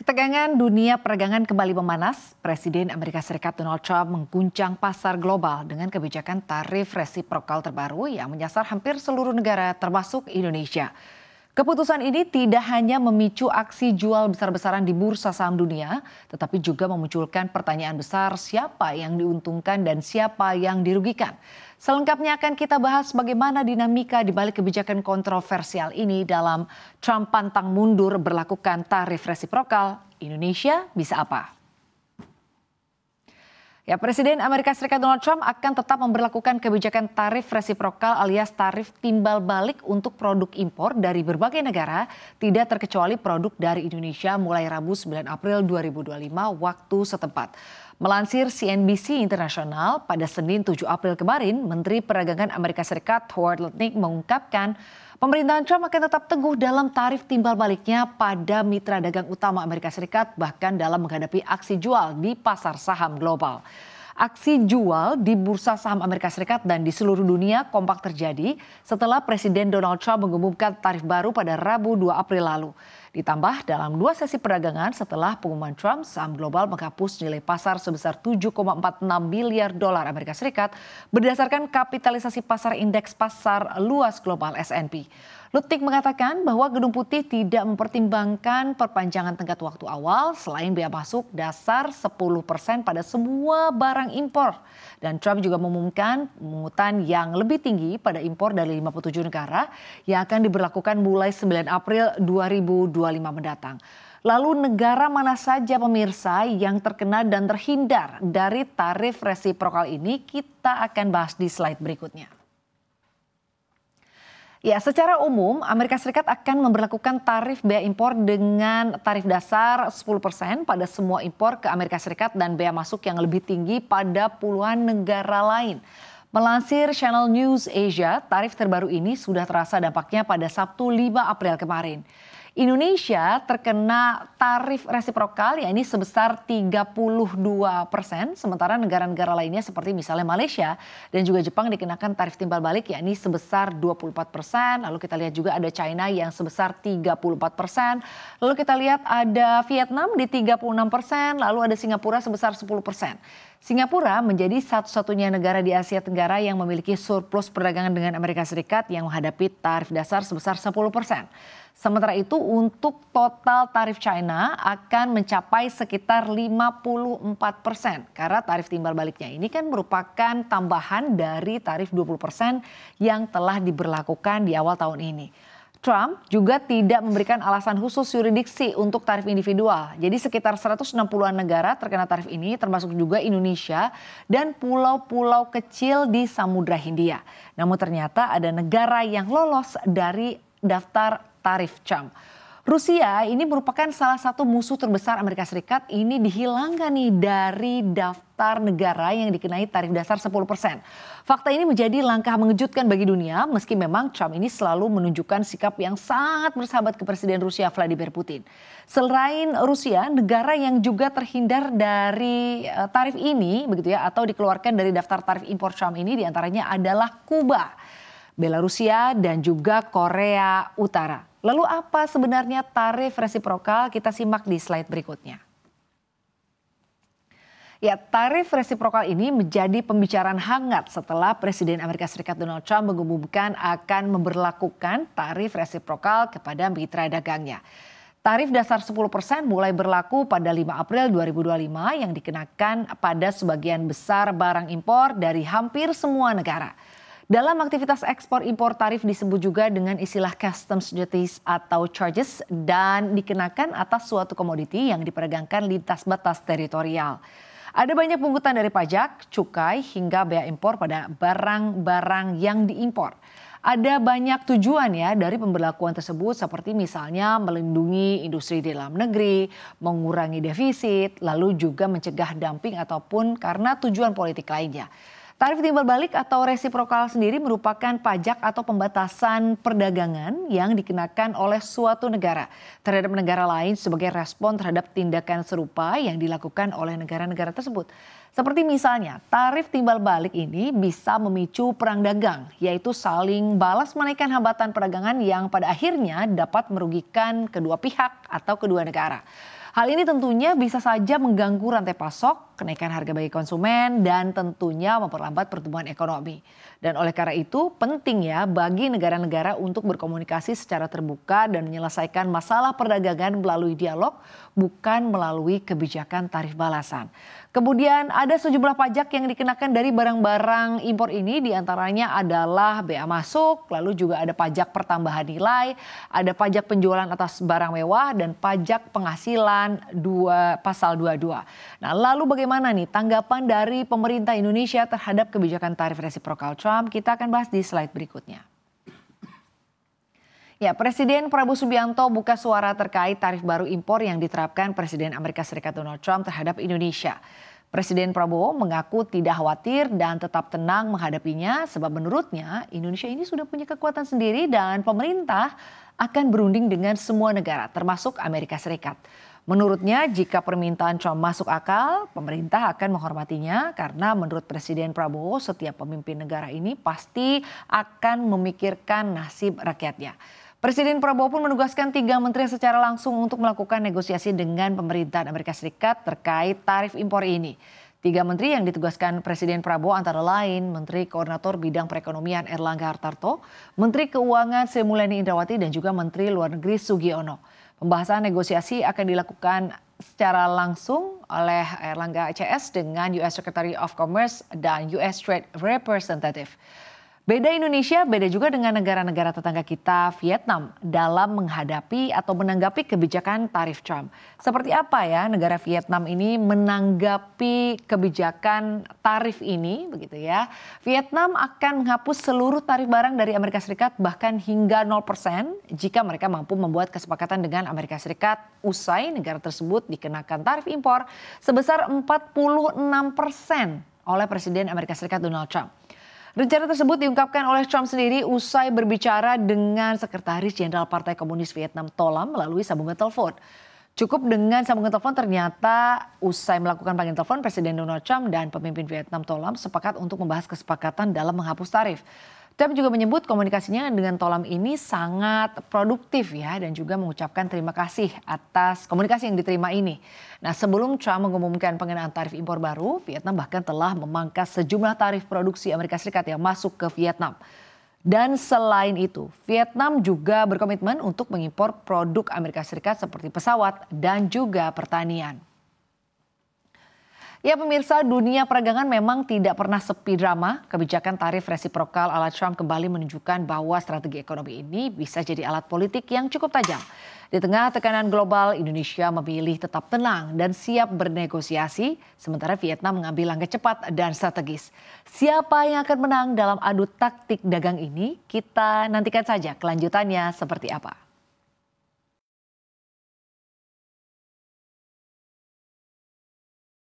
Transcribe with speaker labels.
Speaker 1: Ketegangan dunia perdagangan kembali memanas. Presiden Amerika Serikat Donald Trump mengguncang pasar global dengan kebijakan tarif resiprokal terbaru yang menyasar hampir seluruh negara termasuk Indonesia. Keputusan ini tidak hanya memicu aksi jual besar-besaran di bursa saham dunia, tetapi juga memunculkan pertanyaan besar siapa yang diuntungkan dan siapa yang dirugikan. Selengkapnya akan kita bahas bagaimana dinamika di balik kebijakan kontroversial ini dalam Trump pantang mundur berlakukan tarif resiprokal. Indonesia bisa apa? Ya, Presiden Amerika Serikat Donald Trump akan tetap memberlakukan kebijakan tarif resiprokal alias tarif timbal balik untuk produk impor dari berbagai negara, tidak terkecuali produk dari Indonesia mulai Rabu 9 April 2025 waktu setempat. Melansir CNBC International, pada Senin 7 April kemarin, Menteri Perdagangan Amerika Serikat Howard Lutnick mengungkapkan pemerintahan Trump akan tetap teguh dalam tarif timbal baliknya pada mitra dagang utama Amerika Serikat, bahkan dalam menghadapi aksi jual di pasar saham global. Aksi jual di bursa saham Amerika Serikat dan di seluruh dunia kompak terjadi setelah Presiden Donald Trump mengumumkan tarif baru pada Rabu 2 April lalu. Ditambah dalam 2 sesi perdagangan setelah pengumuman Trump, saham global menghapus nilai pasar sebesar 7,46 miliar dolar Amerika Serikat berdasarkan kapitalisasi pasar indeks pasar luas global S&P. Lutnick mengatakan bahwa Gedung Putih tidak mempertimbangkan perpanjangan tenggat waktu awal selain bea masuk dasar 10% pada semua barang impor. Dan Trump juga mengumumkan pemungutan yang lebih tinggi pada impor dari 57 negara yang akan diberlakukan mulai 9 April 2025 mendatang. Lalu negara mana saja pemirsa yang terkena dan terhindar dari tarif resiprokal ini, kita akan bahas di slide berikutnya. Ya, secara umum Amerika Serikat akan memberlakukan tarif bea impor dengan tarif dasar 10% pada semua impor ke Amerika Serikat dan bea masuk yang lebih tinggi pada puluhan negara lain. Melansir Channel News Asia, tarif terbaru ini sudah terasa dampaknya pada Sabtu 5 April kemarin. Indonesia terkena tarif resiprokal yakni sebesar 32%, sementara negara-negara lainnya seperti misalnya Malaysia dan juga Jepang dikenakan tarif timbal balik yakni sebesar 24%, lalu kita lihat juga ada China yang sebesar 34%, lalu kita lihat ada Vietnam di 36%, lalu ada Singapura sebesar 10%. Singapura menjadi satu-satunya negara di Asia Tenggara yang memiliki surplus perdagangan dengan Amerika Serikat yang menghadapi tarif dasar sebesar 10%. Sementara itu untuk total tarif China akan mencapai sekitar 54% karena tarif timbal baliknya ini kan merupakan tambahan dari tarif 20% yang telah diberlakukan di awal tahun ini. Trump juga tidak memberikan alasan khusus yurisdiksi untuk tarif individual. Jadi sekitar 160-an negara terkena tarif ini termasuk juga Indonesia dan pulau-pulau kecil di Samudra Hindia. Namun ternyata ada negara yang lolos dari daftar tarif Trump. Rusia ini merupakan salah satu musuh terbesar Amerika Serikat, ini dihilangkan nih dari daftar negara yang dikenai tarif dasar 10%. Fakta ini menjadi langkah mengejutkan bagi dunia meski memang Trump ini selalu menunjukkan sikap yang sangat bersahabat ke Presiden Rusia Vladimir Putin. Selain Rusia, negara yang juga terhindar dari tarif ini begitu ya atau dikeluarkan dari daftar tarif impor Trump ini diantaranya adalah Kuba, Belarusia dan juga Korea Utara. Lalu apa sebenarnya tarif resiprokal? Kita simak di slide berikutnya. Ya, tarif resiprokal ini menjadi pembicaraan hangat setelah Presiden Amerika Serikat Donald Trump mengumumkan akan memberlakukan tarif resiprokal kepada mitra dagangnya. Tarif dasar 10% mulai berlaku pada 5 April 2025 yang dikenakan pada sebagian besar barang impor dari hampir semua negara. Dalam aktivitas ekspor impor tarif disebut juga dengan istilah customs duties atau charges dan dikenakan atas suatu komoditi yang diperdagangkan lintas batas teritorial. Ada banyak pungutan dari pajak, cukai hingga bea impor pada barang-barang yang diimpor. Ada banyak tujuan ya dari pemberlakuan tersebut seperti misalnya melindungi industri di dalam negeri, mengurangi defisit, lalu juga mencegah dumping ataupun karena tujuan politik lainnya. Tarif timbal balik atau resiprokal sendiri merupakan pajak atau pembatasan perdagangan yang dikenakan oleh suatu negara terhadap negara lain sebagai respon terhadap tindakan serupa yang dilakukan oleh negara-negara tersebut. Seperti misalnya tarif timbal balik ini bisa memicu perang dagang, yaitu saling balas menaikkan hambatan perdagangan yang pada akhirnya dapat merugikan kedua pihak atau kedua negara. Hal ini tentunya bisa saja mengganggu rantai pasok, kenaikan harga bagi konsumen, dan tentunya memperlambat pertumbuhan ekonomi. Dan oleh karena itu penting ya bagi negara-negara untuk berkomunikasi secara terbuka dan menyelesaikan masalah perdagangan melalui dialog, bukan melalui kebijakan tarif balasan. Kemudian ada sejumlah pajak yang dikenakan dari barang-barang impor ini, diantaranya adalah bea masuk, lalu juga ada pajak pertambahan nilai, ada pajak penjualan atas barang mewah, dan pajak penghasilan pasal 22. Nah, lalu bagaimana nih tanggapan dari pemerintah Indonesia terhadap kebijakan tarif resiprokal Trump? Kita akan bahas di slide berikutnya. Ya, Presiden Prabowo Subianto buka suara terkait tarif baru impor yang diterapkan Presiden Amerika Serikat Donald Trump terhadap Indonesia. Presiden Prabowo mengaku tidak khawatir dan tetap tenang menghadapinya sebab menurutnya Indonesia ini sudah punya kekuatan sendiri dan pemerintah akan berunding dengan semua negara termasuk Amerika Serikat. Menurutnya jika permintaan Trump masuk akal, pemerintah akan menghormatinya karena menurut Presiden Prabowo setiap pemimpin negara ini pasti akan memikirkan nasib rakyatnya. Presiden Prabowo pun menugaskan 3 menteri secara langsung untuk melakukan negosiasi dengan pemerintahan Amerika Serikat terkait tarif impor ini. 3 menteri yang ditugaskan Presiden Prabowo antara lain Menteri Koordinator Bidang Perekonomian Erlangga Hartarto, Menteri Keuangan Sri Mulyani Indrawati dan juga Menteri Luar Negeri Sugiono. Pembahasan negosiasi akan dilakukan secara langsung oleh Erlangga CS dengan US Secretary of Commerce dan US Trade Representative. Beda Indonesia, beda juga dengan negara-negara tetangga kita, Vietnam, dalam menghadapi atau menanggapi kebijakan tarif Trump. Seperti apa ya negara Vietnam ini menanggapi kebijakan tarif ini, begitu ya. Vietnam akan menghapus seluruh tarif barang dari Amerika Serikat bahkan hingga 0% jika mereka mampu membuat kesepakatan dengan Amerika Serikat usai negara tersebut dikenakan tarif impor sebesar 46% oleh Presiden Amerika Serikat Donald Trump. Rencana tersebut diungkapkan oleh Trump sendiri usai berbicara dengan Sekretaris Jenderal Partai Komunis Vietnam To Lam melalui sambungan telepon. Cukup dengan sambungan telepon ternyata usai melakukan panggilan telepon Presiden Donald Trump dan pemimpin Vietnam To Lam sepakat untuk membahas kesepakatan dalam menghapus tarif. Trump juga menyebut komunikasinya dengan To Lam ini sangat produktif ya dan juga mengucapkan terima kasih atas komunikasi yang diterima ini. Nah, sebelum Trump mengumumkan pengenaan tarif impor baru, Vietnam bahkan telah memangkas sejumlah tarif produksi Amerika Serikat yang masuk ke Vietnam. Dan selain itu, Vietnam juga berkomitmen untuk mengimpor produk Amerika Serikat seperti pesawat dan juga pertanian. Ya pemirsa, dunia perdagangan memang tidak pernah sepi drama. Kebijakan tarif resiprokal ala Trump kembali menunjukkan bahwa strategi ekonomi ini bisa jadi alat politik yang cukup tajam. Di tengah tekanan global, Indonesia memilih tetap tenang dan siap bernegosiasi, sementara Vietnam mengambil langkah cepat dan strategis. Siapa yang akan menang dalam adu taktik dagang ini? Kita nantikan saja kelanjutannya seperti apa.